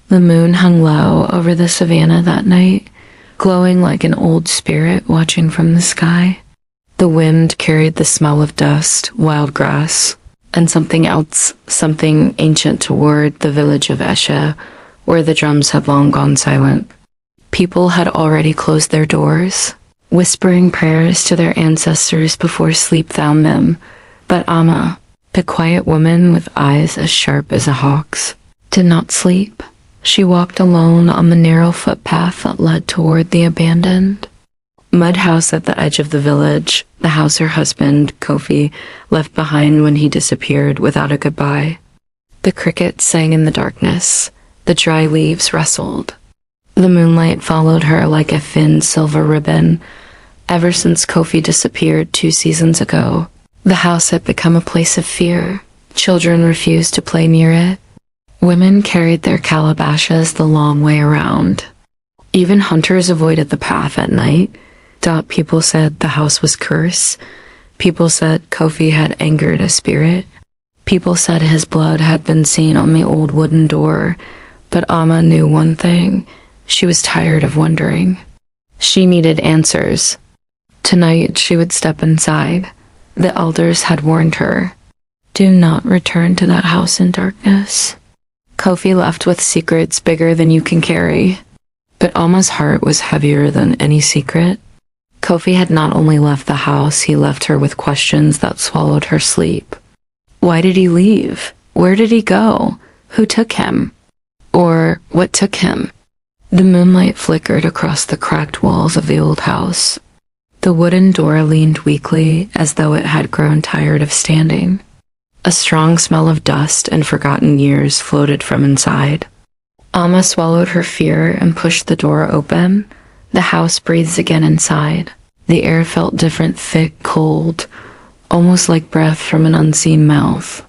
The moon hung low over the savannah that night, glowing like an old spirit watching from the sky. The wind carried the smell of dust, wild grass, and something else, something ancient toward the village of Eshe, where the drums had long gone silent. People had already closed their doors, whispering prayers to their ancestors before sleep found them, but Amma, the quiet woman with eyes as sharp as a hawk's, did not sleep. She walked alone on the narrow footpath that led toward the abandoned mud house at the edge of the village, the house her husband, Kofi, left behind when he disappeared without a goodbye. The crickets sang in the darkness. The dry leaves rustled. The moonlight followed her like a thin silver ribbon. Ever since Kofi disappeared 2 seasons ago, the house had become a place of fear. Children refused to play near it. Women carried their calabashes the long way around. Even hunters avoided the path at night. People said the house was cursed. People said Kofi had angered a spirit. People said his blood had been seen on the old wooden door. But Amma knew one thing. She was tired of wondering. She needed answers. Tonight she would step inside. The elders had warned her. Do not return to that house in darkness. Kofi left with secrets bigger than you can carry. But Amma's heart was heavier than any secret. Kofi had not only left the house, he left her with questions that swallowed her sleep. Why did he leave? Where did he go? Who took him? Or what took him? The moonlight flickered across the cracked walls of the old house. The wooden door leaned weakly, as though it had grown tired of standing. A strong smell of dust and forgotten years floated from inside. Amma swallowed her fear and pushed the door open. The house breathed again inside. The air felt different, thick, cold, almost like breath from an unseen mouth.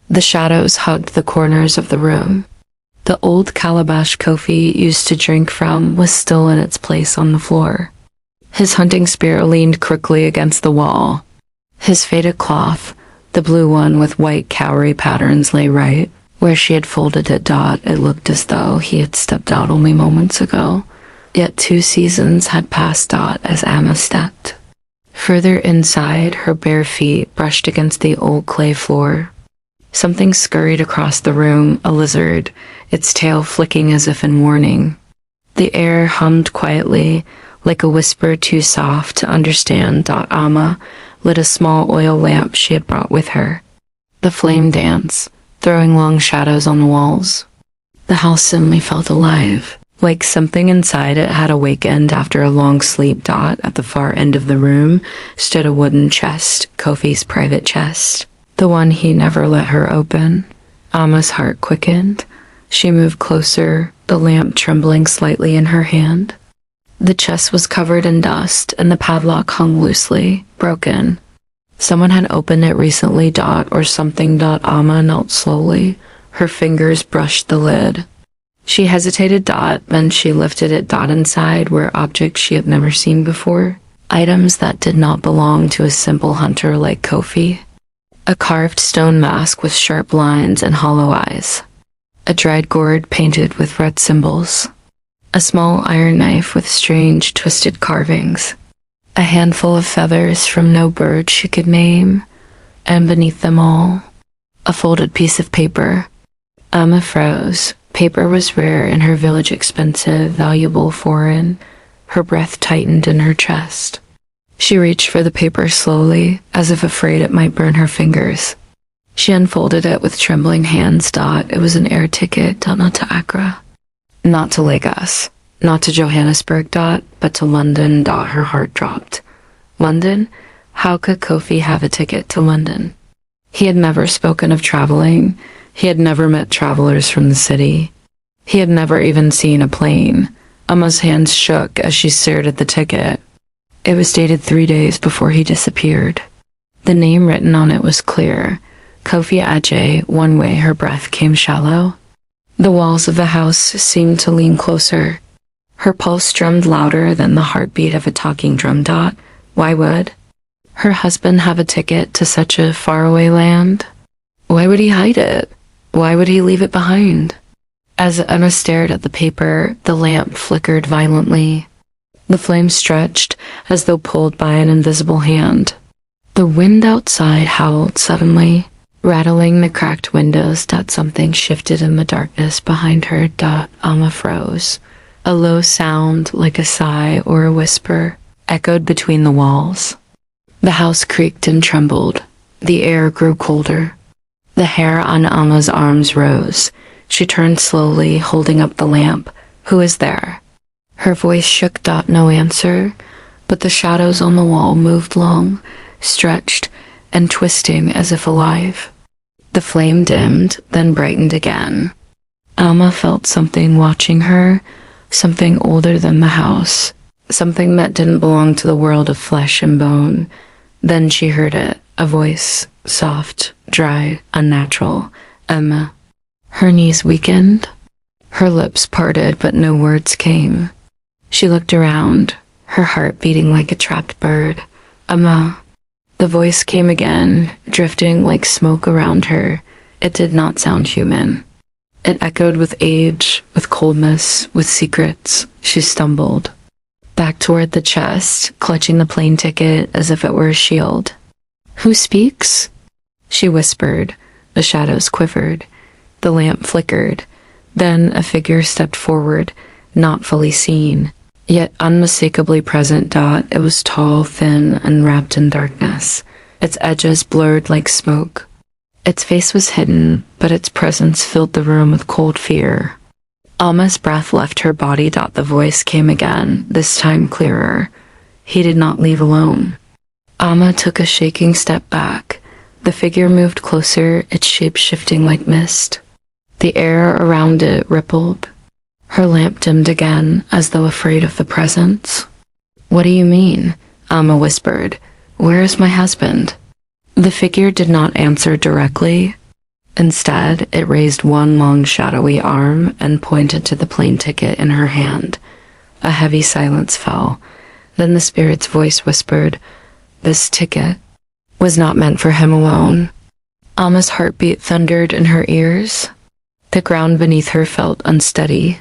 The shadows hugged the corners of the room. The old calabash Kofi used to drink from was still in its place on the floor. His hunting spear leaned crookly against the wall. His faded cloth, the blue one with white cowrie patterns, lay right where she had folded it. It looked as though he had stepped out only moments ago. Yet 2 seasons had passed as Amma stepped. Further inside, her bare feet brushed against the old clay floor. Something scurried across the room, a lizard, its tail flicking as if in warning. The air hummed quietly, like a whisper too soft to understand. Amma lit a small oil lamp she had brought with her. The flame danced, throwing long shadows on the walls. The house suddenly felt alive, like something inside it had awakened after a long sleep. At the far end of the room stood a wooden chest, Kofi's private chest, the one he never let her open. Amma's heart quickened. She moved closer, the lamp trembling slightly in her hand. The chest was covered in dust, and the padlock hung loosely, broken. Someone had opened it recently. Or something. Amma knelt slowly. Her fingers brushed the lid. She hesitated. Then she lifted it. Inside were objects she had never seen before, items that did not belong to a simple hunter like Kofi. A carved stone mask with sharp lines and hollow eyes. A dried gourd painted with red symbols. A small iron knife with strange twisted carvings. A handful of feathers from no bird she could name. And beneath them all, a folded piece of paper. Amma froze. Paper was rare in her village, expensive, valuable, foreign. Her breath tightened in her chest. She reached for the paper slowly, as if afraid it might burn her fingers. She unfolded it with trembling hands. It was an air ticket. Not to Accra. Not to Lagos. Not to Johannesburg. But to London. Her heart dropped. London? How could Kofi have a ticket to London? He had never spoken of traveling. He had never met travelers from the city. He had never even seen a plane. Amma's hands shook as she stared at the ticket. It was dated 3 days before he disappeared. The name written on it was clear. Kofi Ajay. One way her breath came shallow. The walls of the house seemed to lean closer. Her pulse drummed louder than the heartbeat of a talking drum. Why would her husband have a ticket to such a faraway land? Why would he hide it? Why would he leave it behind? As Emma stared at the paper, the lamp flickered violently. The flame stretched as though pulled by an invisible hand. The wind outside howled suddenly, rattling the cracked windows. Something shifted in the darkness behind her. Emma froze. A low sound, like a sigh or a whisper, echoed between the walls. The house creaked and trembled. The air grew colder. The hair on Emma's arms rose. She turned slowly, holding up the lamp. "Who is there?" Her voice shook. No answer, but the shadows on the wall moved long, stretched, and twisting as if alive. The flame dimmed, then brightened again. Emma felt something watching her, something older than the house, something that didn't belong to the world of flesh and bone. Then she heard it, a voice, soft, dry, unnatural. "Emma." Her knees weakened. Her lips parted, but no words came. She looked around, her heart beating like a trapped bird. "Emma." The voice came again, drifting like smoke around her. It did not sound human. It echoed with age, with coldness, with secrets. She stumbled back toward the chest, clutching the plane ticket as if it were a shield. "Who speaks?" she whispered. The shadows quivered. The lamp flickered. Then a figure stepped forward, not fully seen, yet unmistakably present. It was tall, thin, and wrapped in darkness, its edges blurred like smoke. Its face was hidden, but its presence filled the room with cold fear. Emma's breath left her body. The voice came again, this time clearer. He did not leave alone. Emma took a shaking step back. The figure moved closer, its shape shifting like mist. The air around it rippled. Her lamp dimmed again, as though afraid of the presence. "What do you mean?" Emma whispered. "Where is my husband?" The figure did not answer directly. Instead, it raised one long shadowy arm and pointed to the plane ticket in her hand. A heavy silence fell. Then the spirit's voice whispered, "This ticket was not meant for him alone." Emma's heartbeat thundered in her ears. The ground beneath her felt unsteady.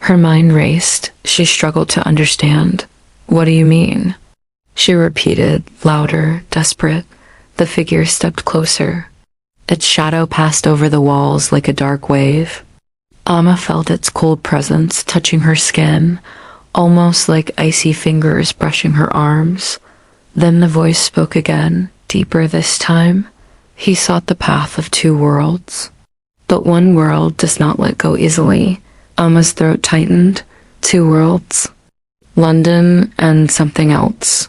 Her mind raced. She struggled to understand. "What do you mean?" she repeated, louder, desperate. The figure stepped closer. Its shadow passed over the walls like a dark wave. Emma felt its cold presence touching her skin, almost like icy fingers brushing her arms. Then the voice spoke again, deeper this time. "He sought the path of two worlds. But one world does not let go easily." Emma's throat tightened. "Two worlds. London and something else."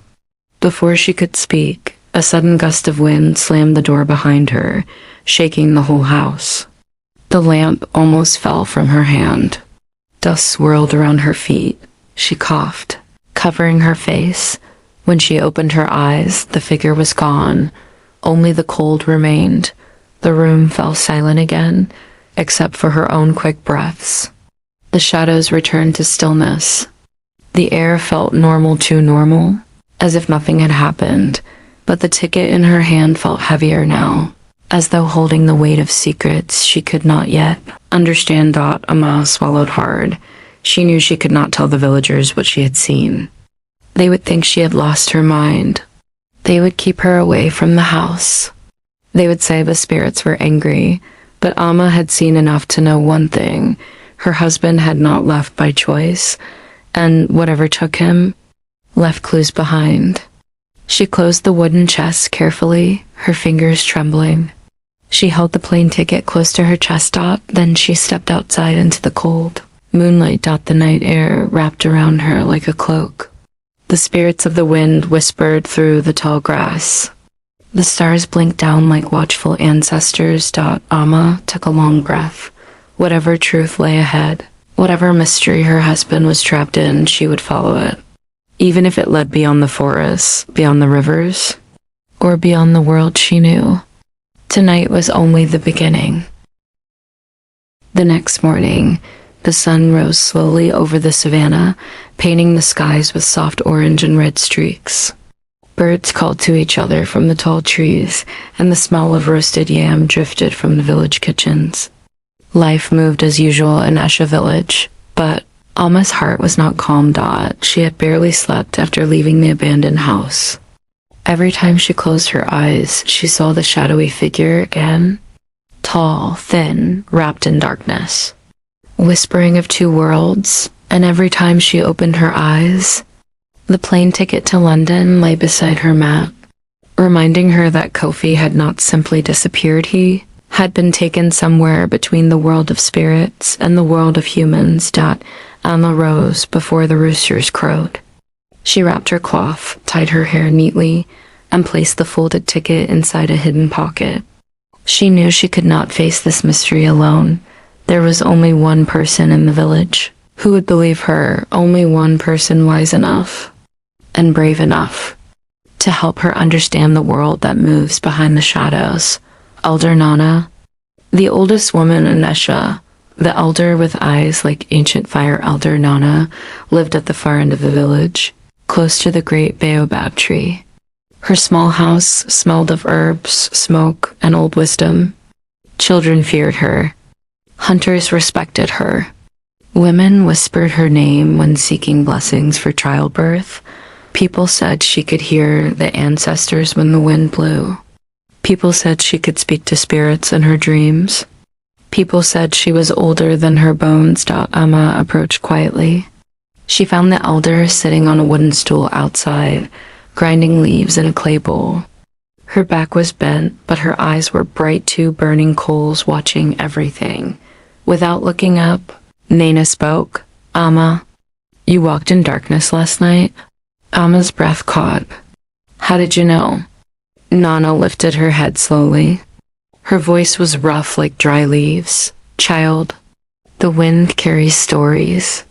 Before she could speak, a sudden gust of wind slammed the door behind her, shaking the whole house. The lamp almost fell from her hand. Dust swirled around her feet. She coughed, covering her face. When she opened her eyes, the figure was gone. Only the cold remained. The room fell silent again, except for her own quick breaths. The shadows returned to stillness. The air felt normal, too normal, as if nothing had happened, but the ticket in her hand felt heavier now, as though holding the weight of secrets she could not yet understand. Emma swallowed hard. She knew she could not tell the villagers what she had seen. They would think she had lost her mind. They would keep her away from the house. They would say the spirits were angry, but Emma had seen enough to know one thing. Her husband had not left by choice, and whatever took him left clues behind. She closed the wooden chest carefully, her fingers trembling. She held the plane ticket close to her chest. Then she stepped outside into the cold. Moonlight. The night air wrapped around her like a cloak. The spirits of the wind whispered through the tall grass. The stars blinked down like watchful ancestors. Emma took a long breath. Whatever truth lay ahead, whatever mystery her husband was trapped in, she would follow it. Even if it led beyond the forests, beyond the rivers, or beyond the world she knew. Tonight was only the beginning. The next morning, the sun rose slowly over the savannah, painting the skies with soft orange and red streaks. Birds called to each other from the tall trees, and the smell of roasted yam drifted from the village kitchens. Life moved as usual in Esha village, but Alma's heart was not calm. She had barely slept after leaving the abandoned house. Every time she closed her eyes, she saw the shadowy figure again. Tall, thin, wrapped in darkness. Whispering of two worlds, and every time she opened her eyes, the plane ticket to London lay beside her mat, reminding her that Kofi had not simply disappeared. He had been taken somewhere between the world of spirits and the world of humans. Alma rose before the roosters crowed. She wrapped her cloth, tied her hair neatly, and placed the folded ticket inside a hidden pocket. She knew she could not face this mystery alone. There was only one person in the village who would believe her, only one person wise enough and brave enough to help her understand the world that moves behind the shadows. Elder Nana, the oldest woman in Esha, the elder with eyes like ancient fire. Elder Nana lived at the far end of the village, close to the great baobab tree. Her small house smelled of herbs, smoke, and old wisdom. Children feared her. Hunters respected her. Women whispered her name when seeking blessings for childbirth. People said she could hear the ancestors when the wind blew. People said she could speak to spirits in her dreams. People said she was older than her bones. Alma approached quietly. She found the elder sitting on a wooden stool outside, grinding leaves in a clay bowl. Her back was bent, but her eyes were bright, two burning coals watching everything. Without looking up, Nana spoke. Alma, you walked in darkness last night? Alma's breath caught. How did you know? Nana lifted her head slowly. Her voice was rough like dry leaves. Child, the wind carries stories,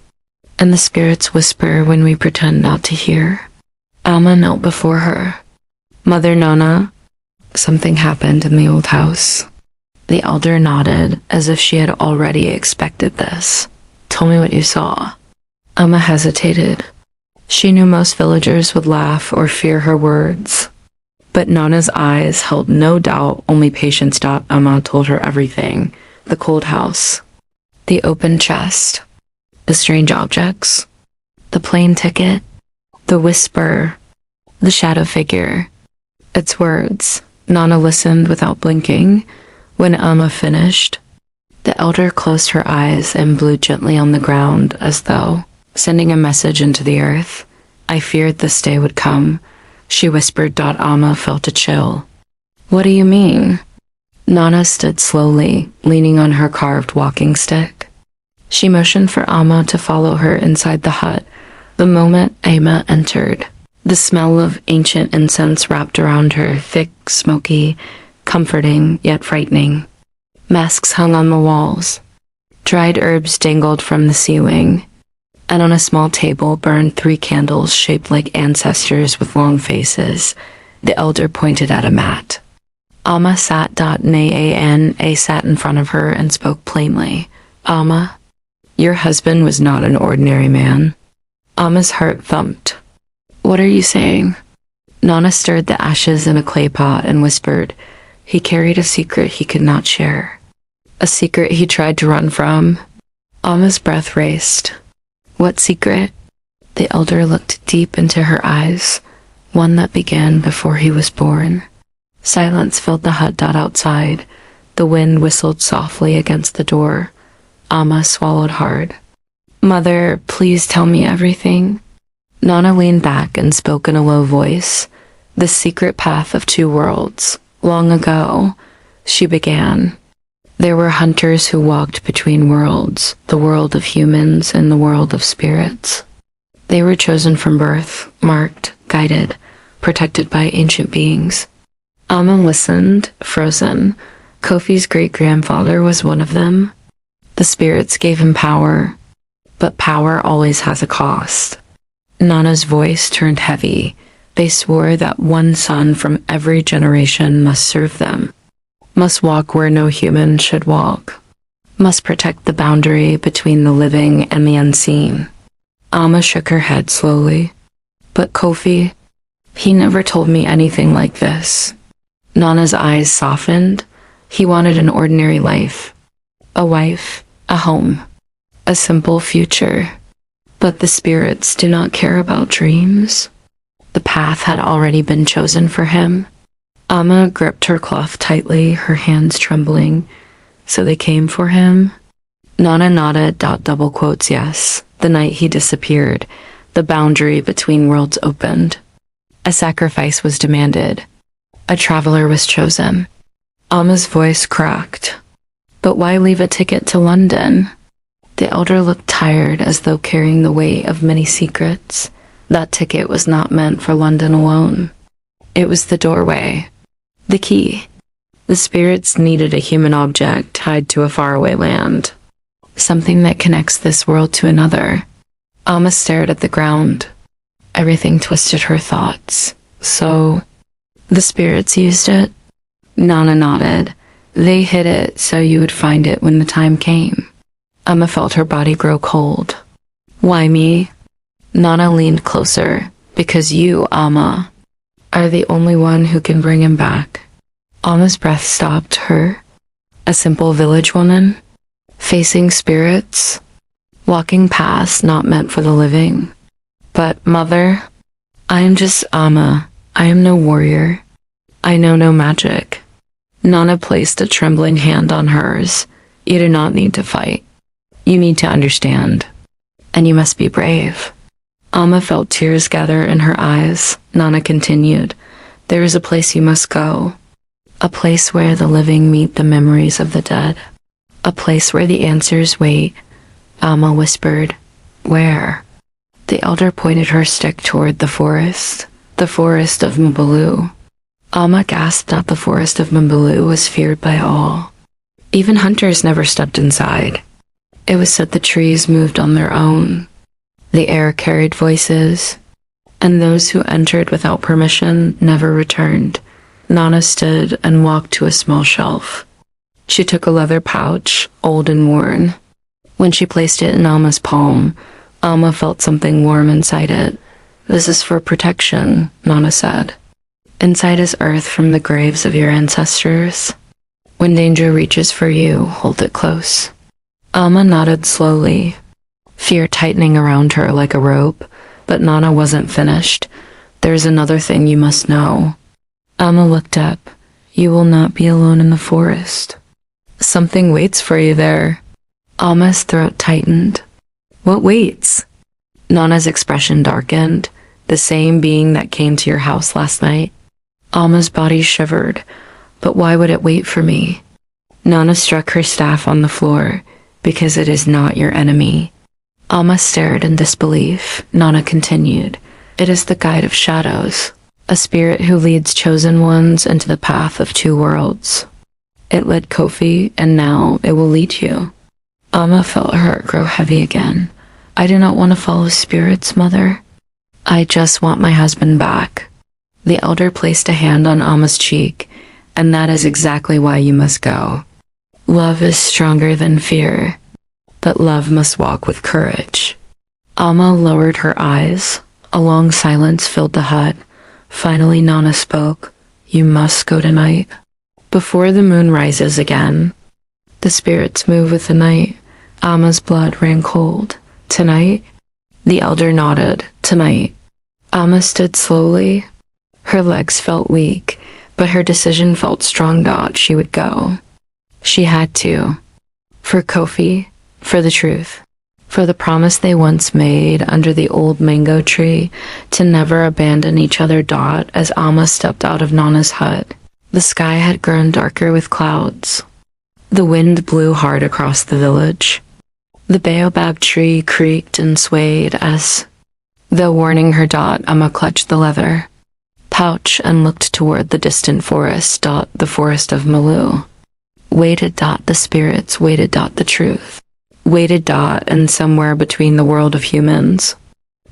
and the spirits whisper when we pretend not to hear. Alma knelt before her. Mother Nana, something happened in the old house. The elder nodded, as if she had already expected this. Tell me what you saw. Alma hesitated. She knew most villagers would laugh or fear her words. But Nana's eyes held no doubt, only patience. Alma told her everything. The cold house, the open chest, the strange objects, the plane ticket, the whisper, the shadow figure. Its words. Nana listened without blinking. When Alma finished, the elder closed her eyes and blew gently on the ground, as though sending a message into the earth. I feared this day would come, she whispered. Alma felt a chill. What do you mean? Nana stood slowly, leaning on her carved walking stick. She motioned for Alma to follow her inside the hut. The moment Alma entered, the smell of ancient incense wrapped around her, thick, smoky, comforting, yet frightening. Masks hung on the walls. Dried herbs dangled from the ceiling, and on a small table burned 3 candles shaped like ancestors with long faces. The elder pointed at a mat. Alma sat. Nana sat in front of her and spoke plainly. Alma, your husband was not an ordinary man. Alma's heart thumped. What are you saying? Nana stirred the ashes in a clay pot and whispered, he carried a secret he could not share. A secret he tried to run from. Alma's breath raced. What secret? The elder looked deep into her eyes, one that began before he was born. Silence filled the hut. Outside, the wind whistled softly against the door. Alma swallowed hard. Mother, please tell me everything. Nana leaned back and spoke in a low voice. The secret path of 2 worlds. Long ago, she began. There were hunters who walked between worlds, the world of humans and the world of spirits. They were chosen from birth, marked, guided, protected by ancient beings. Alma listened, frozen. Kofi's great-grandfather was one of them. The spirits gave him power, but power always has a cost. Nana's voice turned heavy. They swore that one son from every generation must serve them, must walk where no human should walk, must protect the boundary between the living and the unseen. Alma shook her head slowly. But Kofi, he never told me anything like this. Nana's eyes softened. He wanted an ordinary life. a wife, a home, a simple future. But the spirits do not care about dreams. The path had already been chosen for him. Amma gripped her cloth tightly, her hands trembling. So they came for him? Nana nodded, double quotes, yes. The night he disappeared, the boundary between worlds opened. A sacrifice was demanded. A traveler was chosen. Amma's voice cracked. But why leave a ticket to London? The elder looked tired, as though carrying the weight of many secrets. That ticket was not meant for London alone. It was the doorway. The key. The spirits needed a human object tied to a faraway land. Something that connects this world to another. Amma stared at the ground. Everything twisted her thoughts. So, the spirits used it? Nana nodded. They hid it so you would find it when the time came. Amma felt her body grow cold. Why me? Nana leaned closer. Because you, Amma, are the only one who can bring him back. Amma's breath stopped. Her, a simple village woman, facing spirits, walking paths not meant for the living. But, mother, I am just Amma. I am no warrior. I know no magic. Nana placed a trembling hand on hers. You do not need to fight. You need to understand. And you must be brave. Amma felt tears gather in her eyes. Nana continued, there is a place you must go. A place where the living meet the memories of the dead. A place where the answers wait. Amma whispered, where? The elder pointed her stick toward the forest of Mbaloo. Amma gasped that the forest of Mbaloo was feared by all. Even hunters never stepped inside. It was said the trees moved on their own. The air carried voices, and those who entered without permission never returned. Nana stood and walked to a small shelf. She took a leather pouch, old and worn. When she placed it in Amma's palm, Amma felt something warm inside it. This is for protection, Nana said. Inside is earth from the graves of your ancestors. When danger reaches for you, hold it close. Amma nodded slowly, fear tightening around her like a rope, but Nana wasn't finished. There's another thing you must know. Amma looked up. You will not be alone in the forest. Something waits for you there. Amma's throat tightened. What waits? Nana's expression darkened. The same being that came to your house last night. Amma's body shivered. But why would it wait for me? Nana struck her staff on the floor. Because it is not your enemy. Amma stared in disbelief. Nana continued. It is the guide of shadows. A spirit who leads chosen ones into the path of two worlds. It led Kofi, and now it will lead you. Amma felt her heart grow heavy again. I do not want to follow spirits, mother. I just want my husband back. The elder placed a hand on Amma's cheek, and that is exactly why you must go. Love is stronger than fear, but love must walk with courage. Amma lowered her eyes. A long silence filled the hut. Finally, Nana spoke. You must go tonight. Before the moon rises again. The spirits move with the night. Amma's blood ran cold. Tonight? The elder nodded. Tonight. Amma stood slowly. Her legs felt weak, but her decision felt strong. She would go. She had to. For Kofi, for the truth, for the promise they once made under the old mango tree to never abandon each other. As Amma stepped out of Nana's hut, the sky had grown darker with clouds. The wind blew hard across the village. The baobab tree creaked and swayed as, though warning her. Amma clutched the leather pouch and looked toward the distant forest. The forest of Mbaloo. Waited. The spirits waited. The truth waited. And somewhere between the world of humans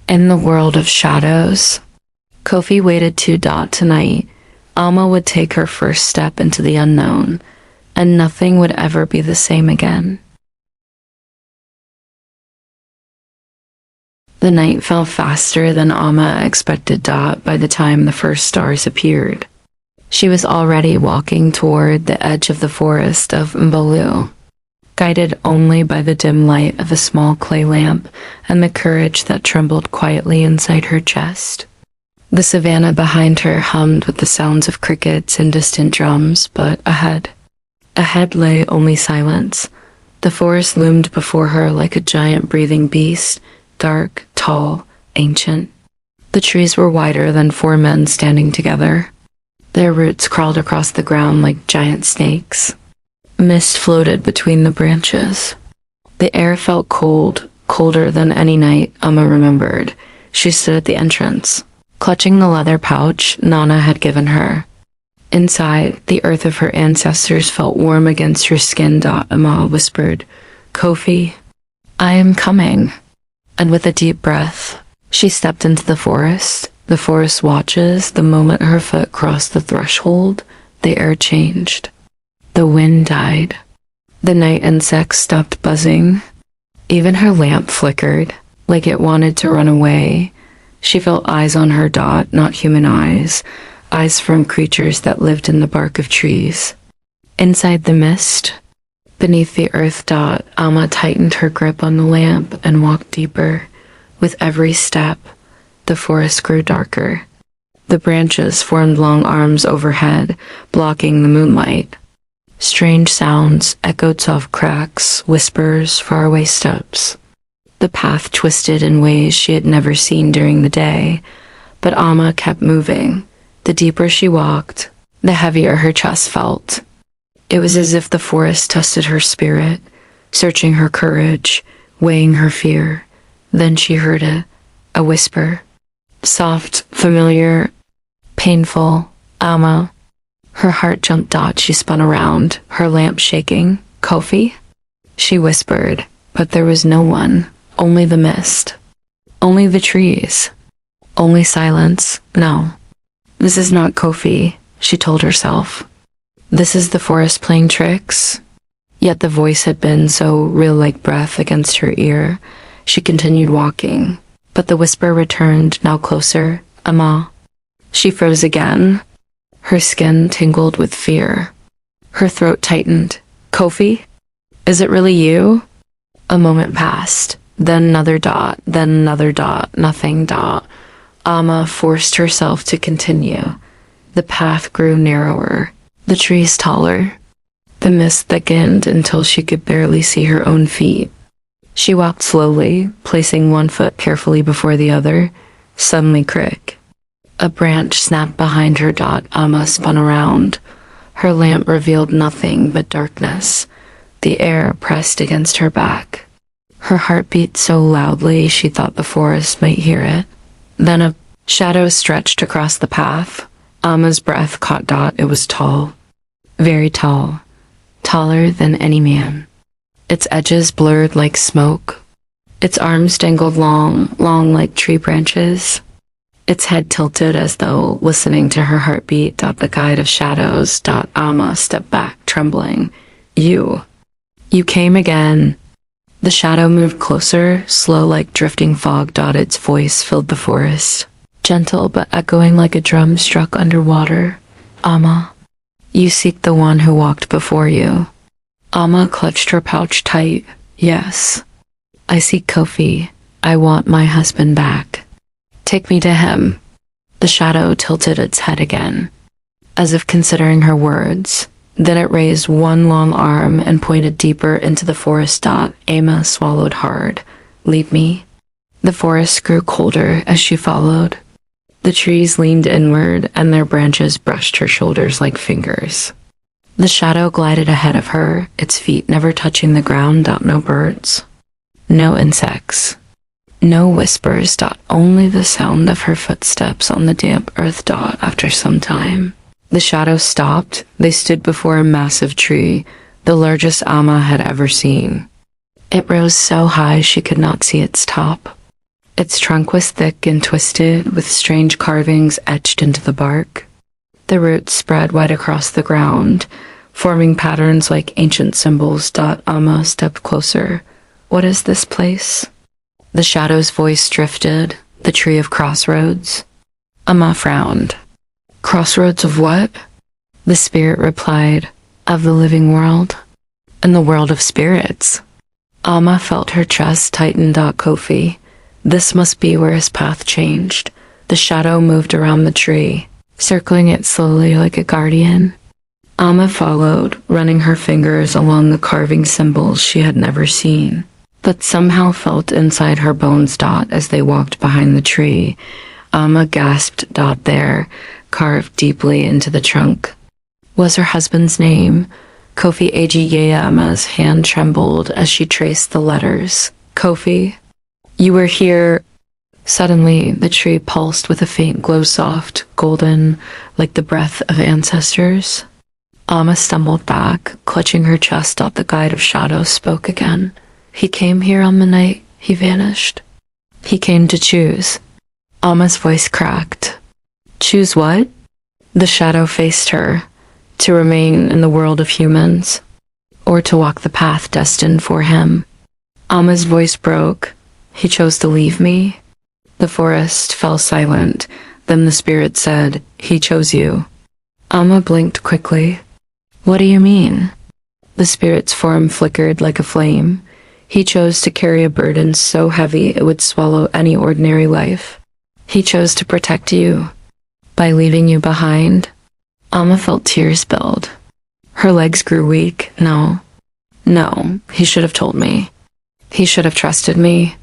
and the world of shadows, Kofi waited too. Tonight, Amma would take her first step into the unknown, and nothing would ever be the same again. The night fell faster than Amma expected. By the time the first stars appeared, she was already walking toward the edge of the forest of Mbaloo. guided only by the dim light of a small clay lamp and the courage that trembled quietly inside her chest. The savanna behind her hummed with the sounds of crickets and distant drums, but ahead lay only silence. The forest loomed before her like a giant breathing beast, dark, tall, ancient. The trees were wider than four men standing together. Their roots crawled across the ground like giant snakes. Mist floated between the branches. The air felt cold, colder than any night Amma remembered. She stood at the entrance, clutching the leather pouch Nana had given her. Inside, the earth of her ancestors felt warm against her skin. Amma whispered, "Kofi, I am coming." And with a deep breath, she stepped into the forest. The forest watches. The moment her foot crossed the threshold, the air changed. The wind died. The night insects stopped buzzing. Even her lamp flickered, like it wanted to run away. She felt eyes on her. Not human eyes from creatures that lived in the bark of trees. Inside the mist, beneath the earth. Amma tightened her grip on the lamp and walked deeper. With every step, the forest grew darker. The branches formed long arms overhead, blocking the moonlight. Strange sounds echoed, soft cracks, whispers, faraway steps. The path twisted in ways she had never seen during the day, but Amma kept moving. The deeper she walked, the heavier her chest felt. It was as if the forest tested her spirit, searching her courage, weighing her fear. Then she heard it, a whisper. Soft, familiar, painful. "Amma." Her heart jumped. She spun around, her lamp shaking. "Kofi?" she whispered, but there was no one. Only the mist. Only the trees. Only silence. No. This is not Kofi, she told herself. This is the forest playing tricks. Yet the voice had been so real, like breath against her ear. She continued walking, but the whisper returned, now closer. "Amma." She froze again. Her skin tingled with fear. Her throat tightened. "Kofi? Is it really you?" A moment passed. Then another. Then another. Nothing. Amma forced herself to continue. The path grew narrower, the trees taller. The mist thickened until she could barely see her own feet. She walked slowly, placing one foot carefully before the other. Suddenly, crick. A branch snapped behind her. Amma spun around. Her lamp revealed nothing but darkness. The air pressed against her back. Her heart beat so loudly she thought the forest might hear it. Then a shadow stretched across the path. Amma's breath caught. It was tall. Very tall. Taller than any man. Its edges blurred like smoke. Its arms dangled long like tree branches. Its head tilted as though listening to her heartbeat. The guide of shadows. Amma stepped back, trembling. You came again." The shadow moved closer, slow like drifting fog. Its voice filled the forest, gentle but echoing like a drum struck underwater. "Amma, you seek the one who walked before you." Amma clutched her pouch tight. "Yes, I seek Kofi. I want my husband back. Take me to him." The shadow tilted its head again, as if considering her words. Then it raised one long arm and pointed deeper into the forest. Amma swallowed hard. "Leave me." The forest grew colder as she followed. The trees leaned inward and their branches brushed her shoulders like fingers. The shadow glided ahead of her, its feet never touching the ground. No birds. No insects. No whispers. Only the sound of her footsteps on the damp earth. After some time, the shadow stopped. They stood before a massive tree, the largest Amma had ever seen. It rose so high she could not see its top. Its trunk was thick and twisted, with strange carvings etched into the bark. The roots spread wide across the ground, forming patterns like ancient symbols. Amma stepped closer. "What is this place?" The shadow's voice drifted. "The tree of crossroads." Amma frowned. "Crossroads of what?" The spirit replied, "Of the living world." In the world of spirits. Amma felt her chest tighten. Kofi. This must be where his path changed. The shadow moved around the tree, circling it slowly like a guardian. Amma followed, running her fingers along the carving symbols she had never seen, but somehow felt inside her bones. As they walked behind the tree, Amma gasped. There, carved deeply into the trunk, was her husband's name. Kofi Amma's hand trembled as she traced the letters. Kofi, you were here. Suddenly, the tree pulsed with a faint glow, soft, golden, like the breath of ancestors. Amma stumbled back, clutching her chest. The guide of shadows spoke again. He came here on the night he vanished. He came to choose. Amma's voice cracked. Choose what? The shadow faced her. To remain in the world of humans, or to walk the path destined for him. Amma's voice broke. He chose to leave me. The forest fell silent. Then the spirit said, he chose you. Amma blinked quickly. What do you mean? The spirit's form flickered like a flame. He chose to carry a burden so heavy it would swallow any ordinary life. He chose to protect you. By leaving you behind. Amma felt tears build. Her legs grew weak. No, he should have told me. He should have trusted me.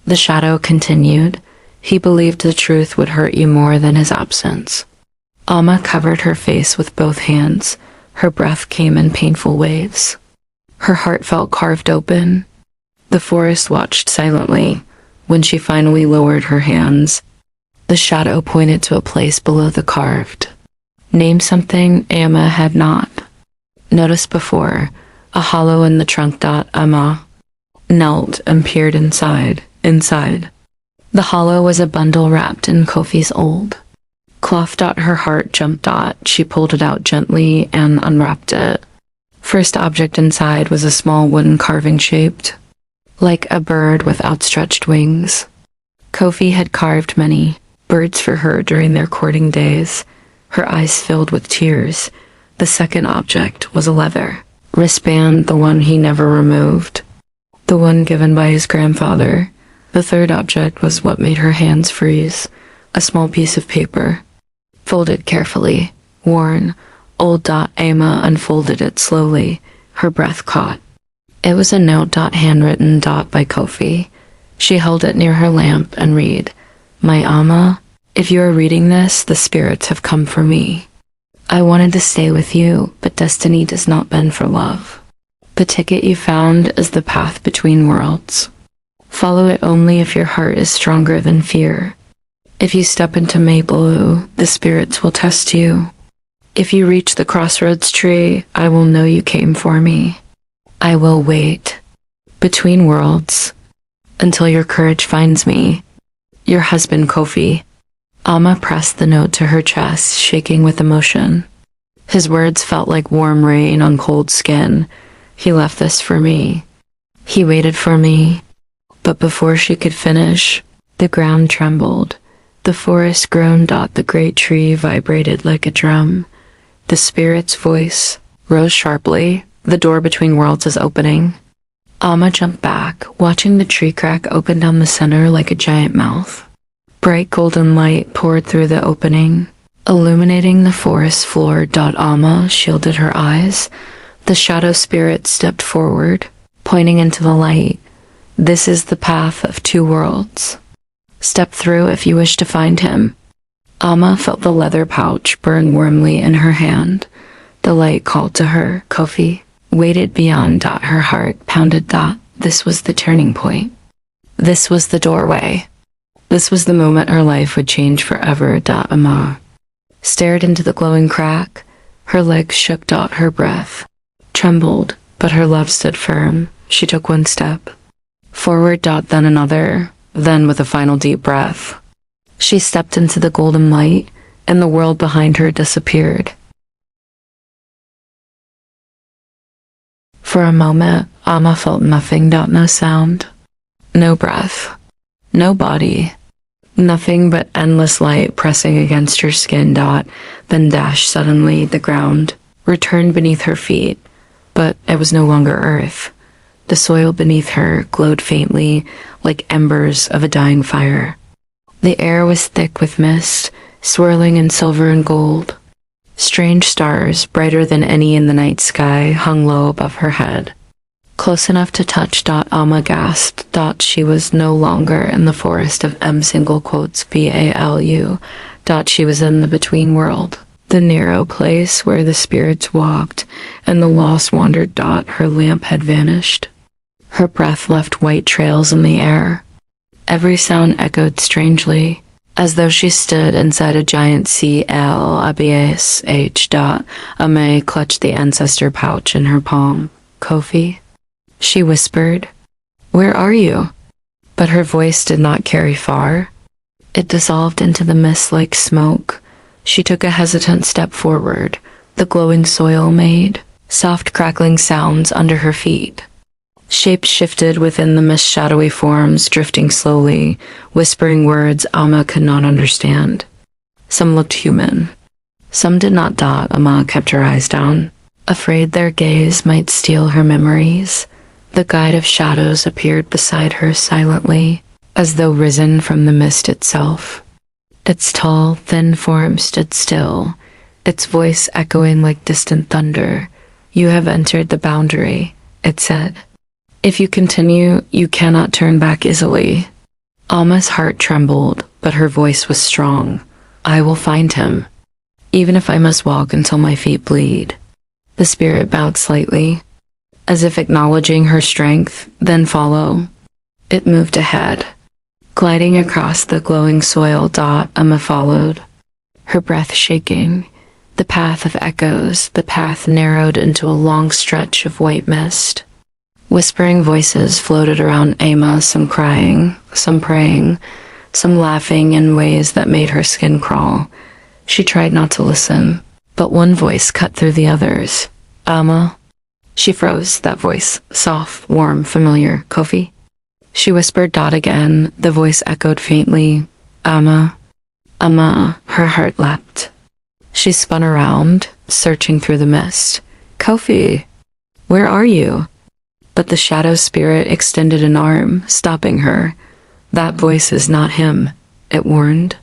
The shadow continued. He believed the truth would hurt you more than his absence. Amma covered her face with both hands. Her breath came in painful waves. Her heart felt carved open. The forest watched silently. When she finally lowered her hands, the shadow pointed to a place below the carved. Name something Amma had not noticed before. A hollow in the trunk. Amma knelt and peered inside. The hollow was a bundle wrapped in Kofi's old cloth. Her heart jumped. She pulled it out gently and unwrapped it. First object inside was a small wooden carving shaped like a bird with outstretched wings. Kofi had carved many birds for her during their courting days. Her eyes filled with tears. The second object was a leather wristband, the one he never removed, the one given by his grandfather. The third object was what made her hands freeze, a small piece of paper, folded carefully, worn, old. Amma unfolded it slowly, her breath caught. It was a note. Handwritten. By Kofi. She held it near her lamp and read, My Amma, if you are reading this, the spirits have come for me. I wanted to stay with you, but destiny does not bend for love. The ticket you found is the path between worlds. Follow it only if your heart is stronger than fear. If you step into Maple, the spirits will test you. If you reach the crossroads tree, I will know you came for me. I will wait between worlds until your courage finds me. Your husband, Kofi. Amma pressed the note to her chest, shaking with emotion. His words felt like warm rain on cold skin. He left this for me. He waited for me. But before she could finish, the ground trembled. The forest groaned. The great tree vibrated like a drum. The spirit's voice rose sharply. The door between worlds is opening. Amma jumped back, watching the tree crack open down the center like a giant mouth. Bright golden light poured through the opening, illuminating the forest floor. Amma shielded her eyes. The shadow spirit stepped forward, pointing into the light. This is the path of two worlds. Step through if you wish to find him. Amma felt the leather pouch burn warmly in her hand. The light called to her. Kofi waited beyond. Her heart pounded. This was the turning point. This was the doorway. This was the moment her life would change forever. Amma stared into the glowing crack. Her legs shook. Her breath trembled, but her love stood firm. She took one step forward. Then another. Then with a final deep breath, she stepped into the golden light, and the world behind her disappeared. For a moment, Amma felt nothing. No sound, no breath, no body, nothing but endless light pressing against her skin. Then suddenly the ground returned beneath her feet. but it was no longer earth. The soil beneath her glowed faintly, like embers of a dying fire. The air was thick with mist, swirling in silver and gold. Strange stars, brighter than any in the night sky, hung low above her head. Close enough to touch. Amma gasped. She was no longer in the forest of VALU. She was in the between world, the narrow place where the spirits walked and the lost wandered. Her lamp had vanished. Her breath left white trails in the air. Every sound echoed strangely, as though she stood inside a giant CLABSH. Ame clutched the ancestor pouch in her palm. Kofi? She whispered. Where are you? But her voice did not carry far. It dissolved into the mist like smoke. She took a hesitant step forward. The glowing soil made soft crackling sounds under her feet. Shapes shifted within the mist, shadowy forms drifting slowly, whispering words Amma could not understand. Some looked human. Some did not. Amma kept her eyes down, afraid their gaze might steal her memories. The guide of shadows appeared beside her silently, as though risen from the mist itself. Its tall, thin form stood still, its voice echoing like distant thunder. You have entered the boundary, it said. If you continue, you cannot turn back easily. Amma's heart trembled, but her voice was strong. I will find him, even if I must walk until my feet bleed. The spirit bowed slightly, as if acknowledging her strength, then follow. It moved ahead, gliding across the glowing soil. Amma followed, her breath shaking. The path of echoes, the path narrowed into a long stretch of white mist. Whispering voices floated around Amma, some crying, some praying, some laughing in ways that made her skin crawl. She tried not to listen, but one voice cut through the others. Amma. She froze, that voice, soft, warm, familiar. Kofi? She whispered. Again, the voice echoed faintly. Amma. Amma. Her heart leapt. She spun around, searching through the mist. Kofi, where are you? But the shadow spirit extended an arm, stopping her. That voice is not him, it warned.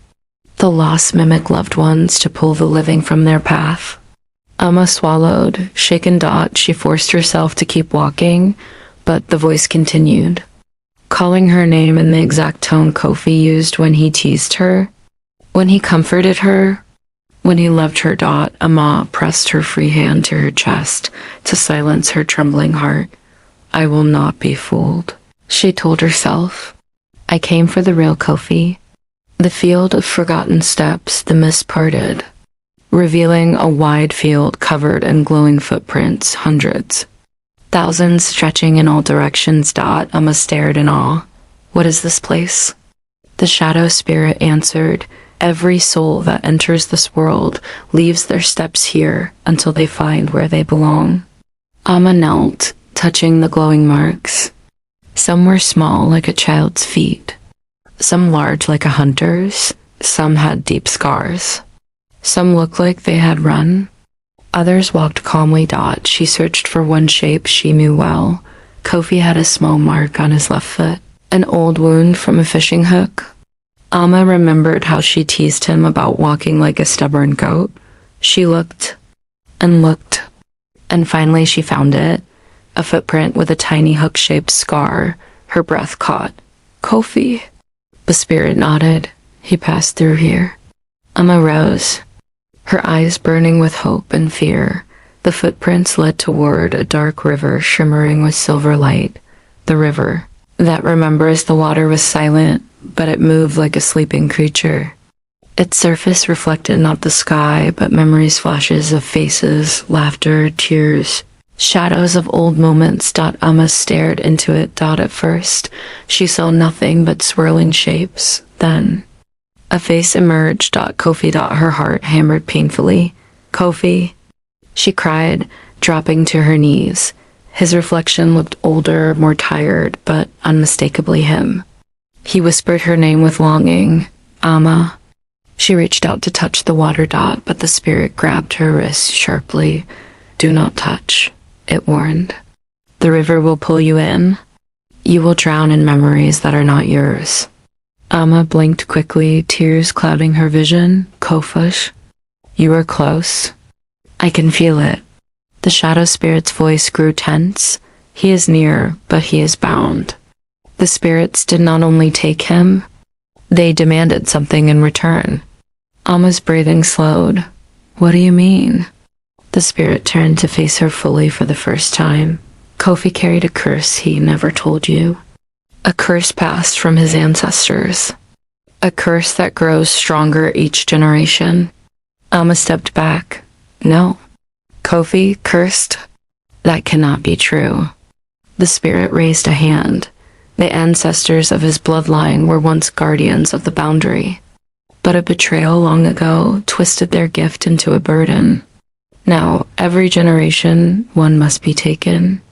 The lost mimic loved ones to pull the living from their path. Amma swallowed, shaken. She forced herself to keep walking, but the voice continued, calling her name in the exact tone Kofi used when he teased her, when he comforted her, when he loved her. Amma pressed her free hand to her chest to silence her trembling heart. I will not be fooled, she told herself. I came for the real Kofi. The field of forgotten steps, the mist parted, revealing a wide field covered in glowing footprints, hundreds, thousands stretching in all directions. Amma stared in awe. What is this place? The shadow spirit answered. Every soul that enters this world leaves their steps here until they find where they belong. Amma knelt, touching the glowing marks. Some were small like a child's feet, some large like a hunter's, some had deep scars. Some looked like they had run. Others walked calmly. She searched for one shape she knew well. Kofi had a small mark on his left foot, an old wound from a fishing hook. Amma remembered how she teased him about walking like a stubborn goat. She looked, and finally she found it. A footprint with a tiny hook-shaped scar. Her breath caught. Kofi. The spirit nodded. He passed through here. Amma rose, her eyes burning with hope and fear. The footprints led toward a dark river shimmering with silver light. The river that remembers the water was silent, but it moved like a sleeping creature. Its surface reflected not the sky, but memories, flashes of faces, laughter, tears, shadows of old moments. Amma stared into it. At first, she saw nothing but swirling shapes. Then, a face emerged. Kofi. Her heart hammered painfully. Kofi, she cried, dropping to her knees. His reflection looked older, more tired, but unmistakably him. He whispered her name with longing. Amma. She reached out to touch the water. But the spirit grabbed her wrist sharply. Do not touch. it warned. The river will pull you in. You will drown in memories that are not yours. Amma blinked quickly, tears clouding her vision. Kofush, you are close. I can feel it. The shadow spirit's voice grew tense. He is near, but he is bound. The spirits did not only take him, they demanded something in return. Amma's breathing slowed. What do you mean? The spirit turned to face her fully for the first time. Kofi carried a curse he never told you. A curse passed from his ancestors. A curse that grows stronger each generation. Amma stepped back. No. Kofi cursed? That cannot be true. The spirit raised a hand. The ancestors of his bloodline were once guardians of the boundary. But a betrayal long ago twisted their gift into a burden. Now, every generation, one must be taken.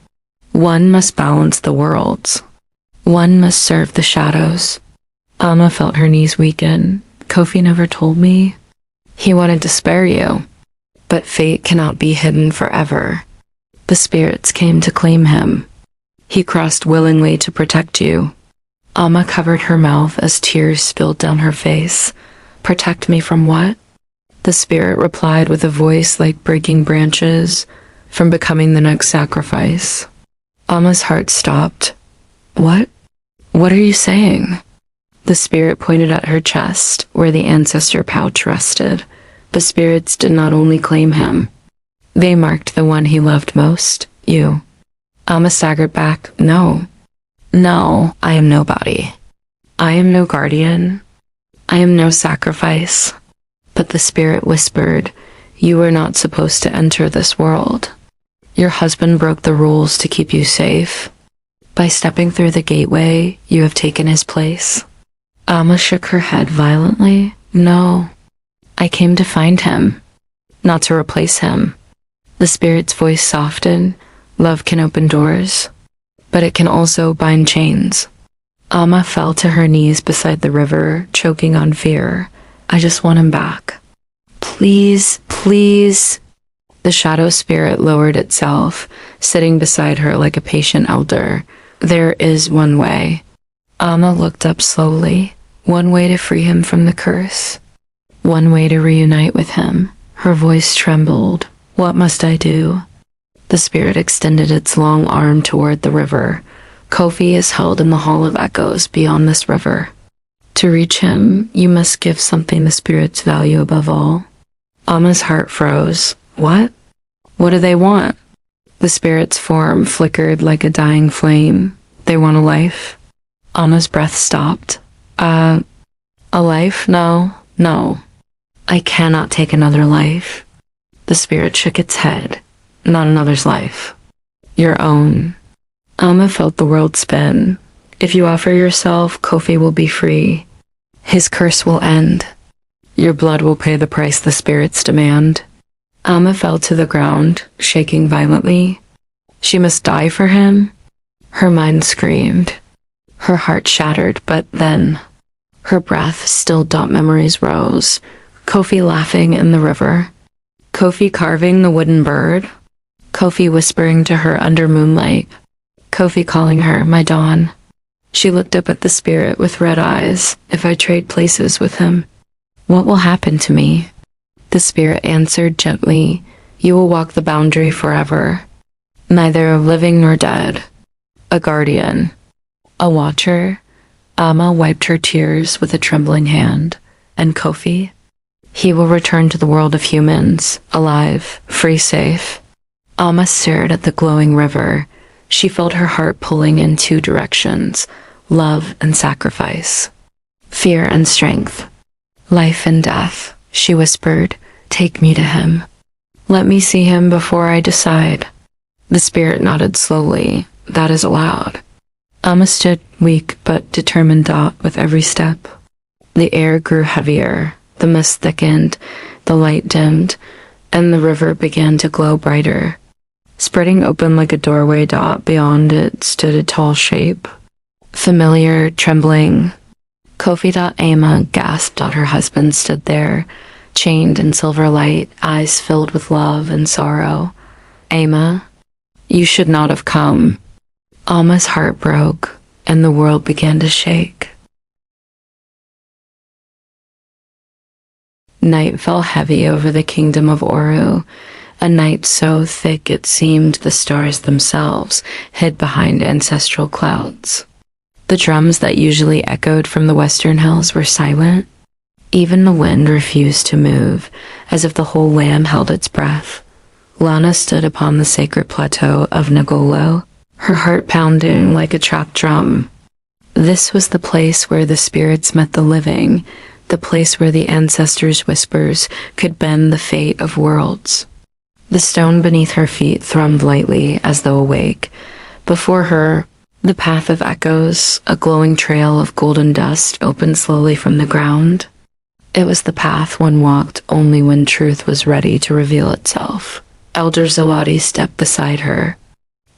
One must balance the worlds. One must serve the shadows. Amma felt her knees weaken. Kofi never told me. He wanted to spare you. But fate cannot be hidden forever. The spirits came to claim him. He crossed willingly to protect you. Amma covered her mouth as tears spilled down her face. Protect me from what? The spirit replied with a voice like breaking branches, from becoming the next sacrifice. Amma's heart stopped. What? What are you saying? The spirit pointed at her chest, where the ancestor pouch rested. The spirits did not only claim him. They marked the one he loved most, you. Amma staggered back. No. No, I am nobody. I am no guardian. I am no sacrifice. But the spirit whispered, you are not supposed to enter this world. Your husband broke the rules to keep you safe. By stepping through the gateway, you have taken his place. Amma shook her head violently. No. I came to find him, not to replace him. The spirit's voice softened. Love can open doors, but it can also bind chains. Amma fell to her knees beside the river, choking on fear. I just want him back. Please, please. The shadow spirit lowered itself, sitting beside her like a patient elder. There is one way. Amma looked up slowly. One way to free him from the curse. One way to reunite with him. Her voice trembled. What must I do? The spirit extended its long arm toward the river. Kofi is held in the Hall of Echoes beyond this river. To reach him, you must give something the spirits value above all. Amma's heart froze. What? What do they want? The spirit's form flickered like a dying flame. They want a life? Amma's breath stopped. A life? No, no. I cannot take another life. The spirit shook its head. Not another's life. Your own. Amma felt the world spin. If you offer yourself, Kofi will be free. His curse will end. Your blood will pay the price the spirits demand. Amma fell to the ground, shaking violently. She must die for him? Her mind screamed. Her heart shattered, but then her breath stilled. Memories rose. Kofi laughing in the river. Kofi carving the wooden bird. Kofi whispering to her under moonlight. Kofi calling her, my dawn. She looked up at the spirit with red eyes. If I trade places with him, what will happen to me? The spirit answered gently, you will walk the boundary forever. Neither living nor dead. A guardian. A watcher. Amma wiped her tears with a trembling hand. And Kofi? He will return to the world of humans, alive, free, safe. Amma stared at the glowing river. She felt her heart pulling in two directions, love and sacrifice, fear and strength, life and death. She whispered, take me to him. Let me see him before I decide. The spirit nodded slowly. That is allowed. Amma stood weak but determined with every step. The air grew heavier, the mist thickened, the light dimmed, and the river began to glow brighter. Spreading open like a doorway, beyond it stood a tall shape. Familiar, trembling. Kofi. Amma gasped. Her husband stood there, chained in silver light, eyes filled with love and sorrow. Amma, You should not have come." Alma's heart broke, and the world began to shake. Night fell heavy over the kingdom of Oru, a night so thick it seemed the stars themselves hid behind ancestral clouds. The drums that usually echoed from the western hills were silent. Even the wind refused to move, as if the whole land held its breath. Lana stood upon the sacred plateau of Nagolo, her heart pounding like a trapped drum. This was the place where the spirits met the living, the place where the ancestors' whispers could bend the fate of worlds. The stone beneath her feet thrummed lightly as though awake. Before her, the path of echoes, a glowing trail of golden dust, opened slowly from the ground. It was the path one walked only when truth was ready to reveal itself. Elder Zawadi stepped beside her,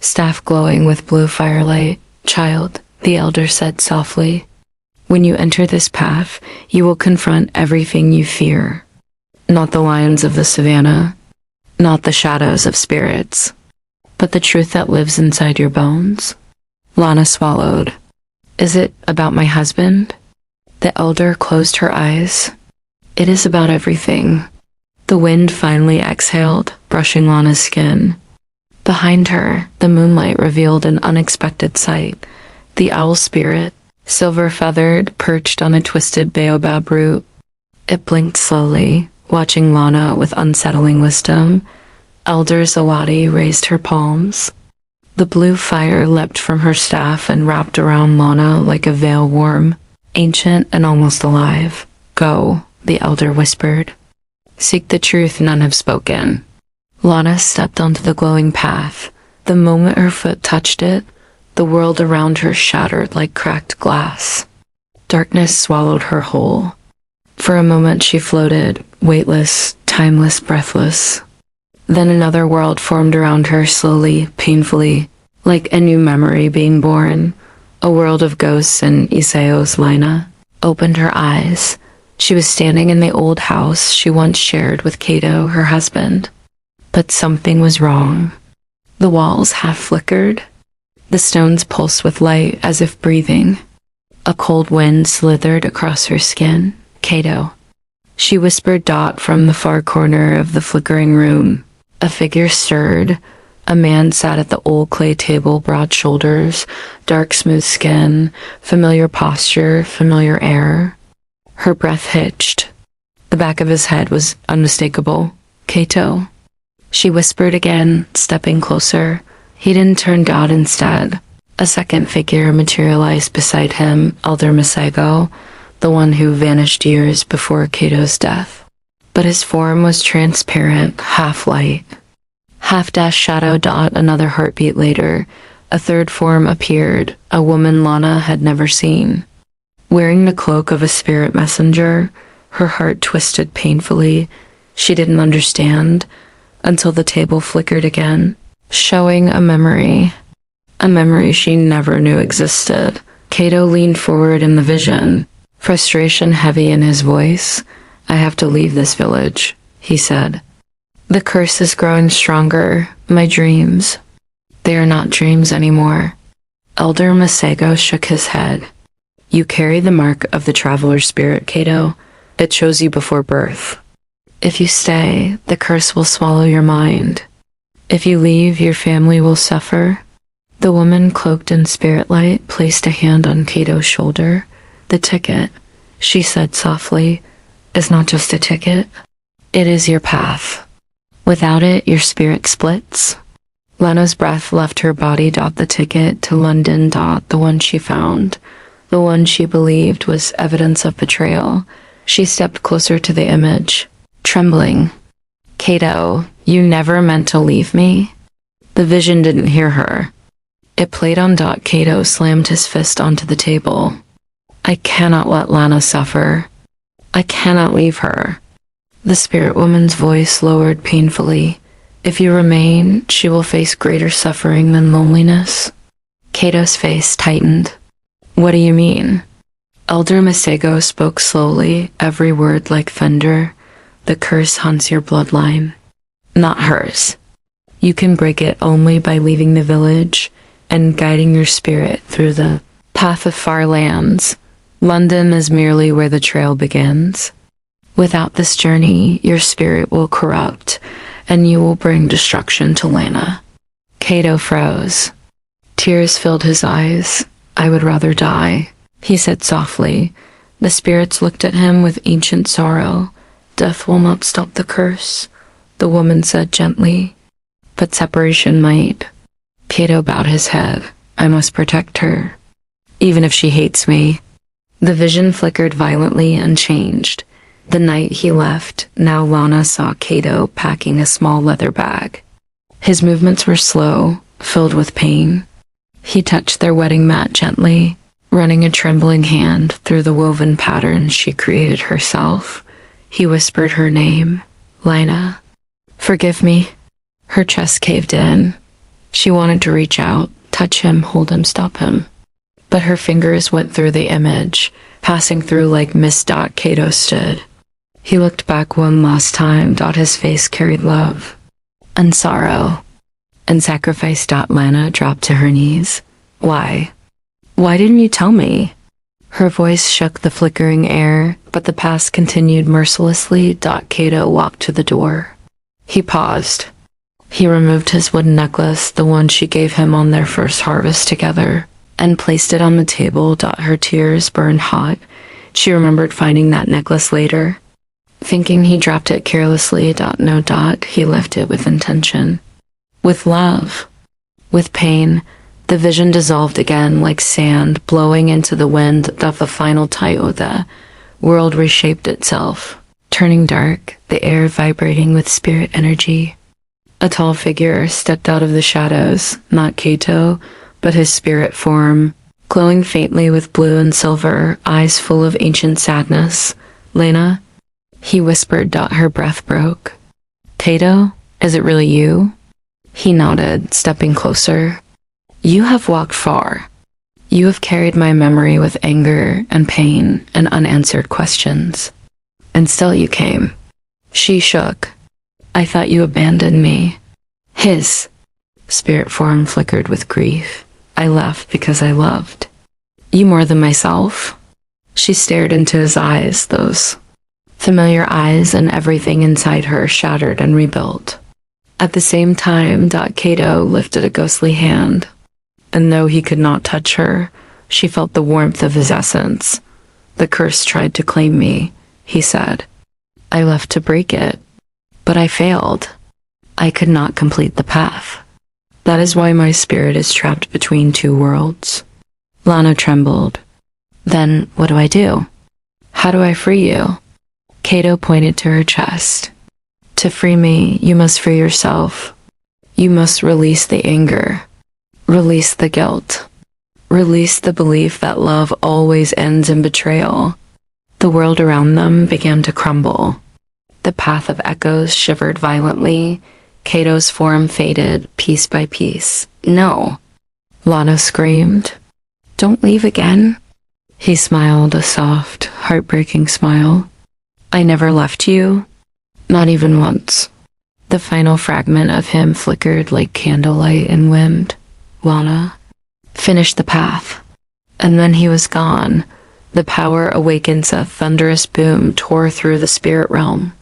staff glowing with blue firelight. "Child," the elder said softly, "when you enter this path, you will confront everything you fear. Not the lions of the savannah, not the shadows of spirits, but the truth that lives inside your bones." Lana swallowed. "Is it about my husband?" The elder closed her eyes. "It is about everything." The wind finally exhaled, brushing Lana's skin. Behind her, the moonlight revealed an unexpected sight. The owl spirit, silver-feathered, perched on a twisted baobab root. It blinked slowly, watching Lana with unsettling wisdom. Elder Zawadi raised her palms. The blue fire leapt from her staff and wrapped around Lana like a veil worm, ancient and almost alive. "Go," the elder whispered. "Seek the truth none have spoken." Lana stepped onto the glowing path. The moment her foot touched it, the world around her shattered like cracked glass. Darkness swallowed her whole. For a moment she floated, weightless, timeless, breathless. Then another world formed around her slowly, painfully, like a new memory being born. A world of ghosts and Isao's Lina opened her eyes. She was standing in the old house she once shared with Kato, her husband. But something was wrong. The walls half flickered. The stones pulsed with light as if breathing. A cold wind slithered across her skin. "Kato." She whispered Dot from the far corner of the flickering room. A figure stirred. A man sat at the old clay table, broad shoulders, dark smooth skin, familiar posture, familiar air. Her breath hitched. The back of his head was unmistakable. "Kato." She whispered again, stepping closer. He didn't turn Dot instead. A second figure materialized beside him, Elder Masego, the one who vanished years before Kato's death. But his form was transparent, half light. Half-dash shadow. Dot. Another heartbeat later, a third form appeared, a woman Lana had never seen. Wearing the cloak of a spirit messenger, her heart twisted painfully. She didn't understand until the table flickered again, showing a memory she never knew existed. Kato leaned forward in the vision, frustration heavy in his voice. "I have to leave this village," he said. "The curse is growing stronger. My dreams, they are not dreams anymore." Elder Masego shook his head. "You carry the mark of the traveler spirit, Kato. It chose you before birth. If you stay, the curse will swallow your mind. If you leave, your family will suffer." The woman cloaked in spirit light placed a hand on Kato's shoulder. "The ticket," she said softly, "is not just a ticket. It is your path. Without it, your spirit splits." Lana's breath left her body. The ticket to London. The one she found. The one she believed was evidence of betrayal. She stepped closer to the image, trembling. "Kato, you never meant to leave me?" The vision didn't hear her. It played on. Kato slammed his fist onto the table. "I cannot let Lana suffer. I cannot leave her." The spirit woman's voice lowered painfully. "If you remain, she will face greater suffering than loneliness." Kato's face tightened. "What do you mean?" Elder Masego spoke slowly, every word like thunder. "The curse haunts your bloodline, not hers. You can break it only by leaving the village and guiding your spirit through the path of far lands. London is merely where the trail begins. Without this journey, your spirit will corrupt, and you will bring destruction to Lana. Cato froze. Tears filled his eyes. I would rather die, he said softly. The spirits looked at him with ancient sorrow. Death will not stop the curse, the woman said gently. But separation might. Cato bowed his head. I must protect her, even if she hates me. The vision flickered violently and changed. The night he left, now Lana saw Cato packing a small leather bag. His movements were slow, filled with pain. He touched their wedding mat gently, running a trembling hand through the woven patterns she created herself. He whispered her name, Lina. Forgive me. Her chest caved in. She wanted to reach out, touch him, hold him, stop him. But her fingers went through the image, passing through like mist. Cato stood. He looked back one last time. His face carried love and sorrow and sacrifice. Lana dropped to her knees. Why? Why didn't you tell me? Her voice shook the flickering air, but the past continued mercilessly. Cato walked to the door. He paused. He removed his wooden necklace, the one she gave him on their first harvest together, and placed it on the table. Her tears burned hot. She remembered finding that necklace later. Thinking he dropped it carelessly. No. He left it with intention. With love. With pain. The vision dissolved again like sand blowing into the wind. The final tile, the world reshaped itself, turning dark, the air vibrating with spirit energy. A tall figure stepped out of the shadows, not Cato, but his spirit form, glowing faintly with blue and silver, eyes full of ancient sadness. Lena, he whispered. Her breath broke. Cato, is it really you? He nodded, stepping closer. You have walked far. You have carried my memory with anger and pain and unanswered questions. And still you came. She shook. I thought you abandoned me. His spirit form flickered with grief. I left because I loved you more than myself. She stared into his eyes, those familiar eyes, and everything inside her shattered and rebuilt. At the same time, Cato lifted a ghostly hand, and though he could not touch her, she felt the warmth of his essence. The curse tried to claim me, he said. I left to break it, but I failed. I could not complete the path. That is why my spirit is trapped between two worlds. Lana trembled. Then what do I do? How do I free you? Cato pointed to her chest. To free me, you must free yourself. You must release the anger. Release the guilt. Release the belief that love always ends in betrayal. The world around them began to crumble. The path of echoes shivered violently. Cato's form faded piece by piece. No, Lana screamed. Don't leave again. He smiled, a soft, heartbreaking smile. I never left you, not even once. The final fragment of him flickered like candlelight in wind. Lana, finish the path. And then he was gone. The power awakens, a thunderous boom tore through the spirit realm.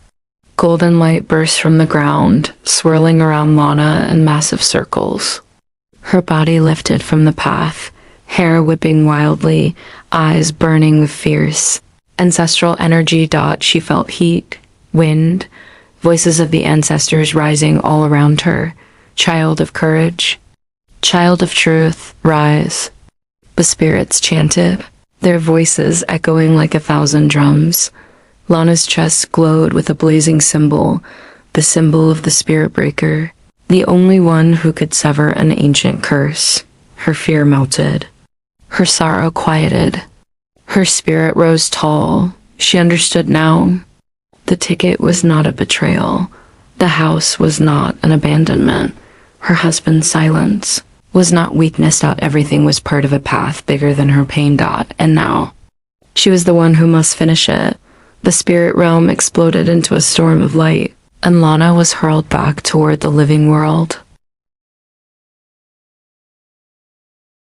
Golden light burst from the ground, swirling around Lana in massive circles. Her body lifted from the path, hair whipping wildly, eyes burning with fierce, ancestral energy. She felt heat, wind, voices of the ancestors rising all around her. Child of courage, child of truth, rise. The spirits chanted, their voices echoing like 1,000 drums. Lana's chest glowed with a blazing symbol, the symbol of the spirit breaker, the only one who could sever an ancient curse. Her fear melted. Her sorrow quieted. Her spirit rose tall. She understood now. The ticket was not a betrayal. The house was not an abandonment. Her husband's silence was not weakness. Everything was part of a path bigger than her pain. And now, she was the one who must finish it. The spirit realm exploded into a storm of light, and Lana was hurled back toward the living world.